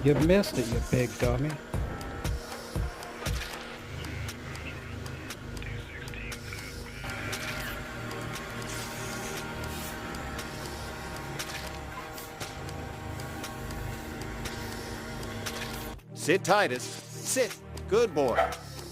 You missed it, you big dummy. Sit, Titus. Sit. Good boy.